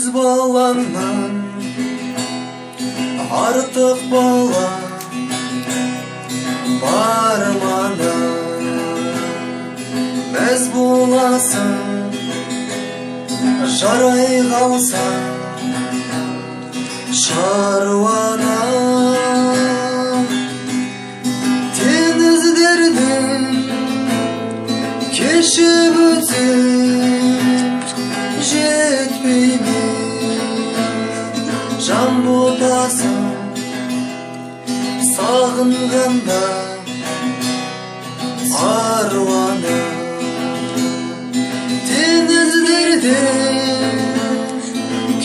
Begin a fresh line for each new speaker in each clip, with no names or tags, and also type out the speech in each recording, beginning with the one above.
өз балаңнан артық бала бармады. Мәз боласың, жарай қалса шаруана. Теңіздердің кешіп өтіп жетпей ме жан ботасың сағынғанда аруана. Теңіздердің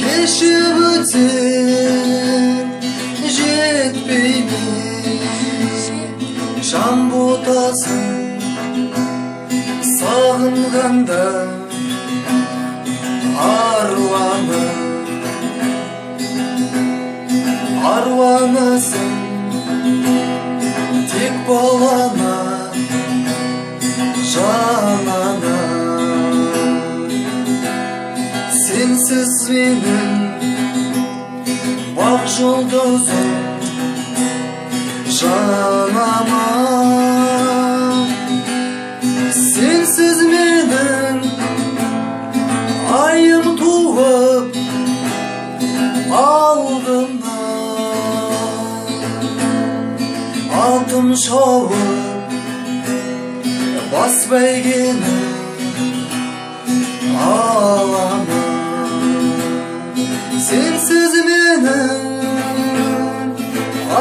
кешіп өтіп жетпей ме жан ботасың сағынғанда аруана. Аруанасың тек балана жанана. Сенсіз менің бақ жұлдызым жанама. Сенсіз менің айым туып алдымда. Атым шауып бас бәйгені алама. Сенсіз менің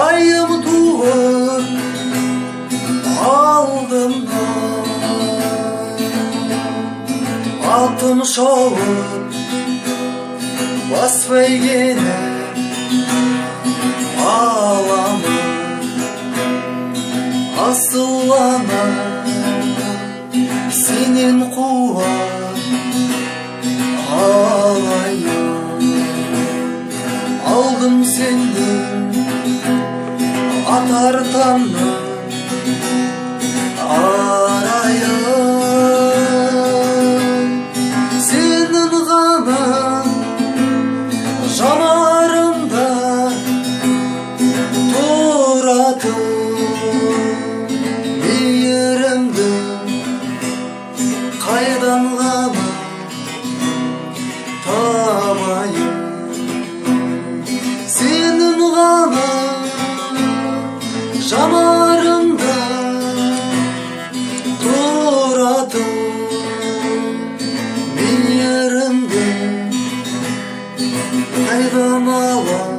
айым туып алдымда. Атым шауып бас бәйгені алама. Асылана сенен қуат алайын. Алдым сенен атар таңның арайын. Сенің ғана жанарымда тұратын мейірімді қайдан ғана табайын. Сенің ғана жанарымда тұратын мейірімді қайдан алам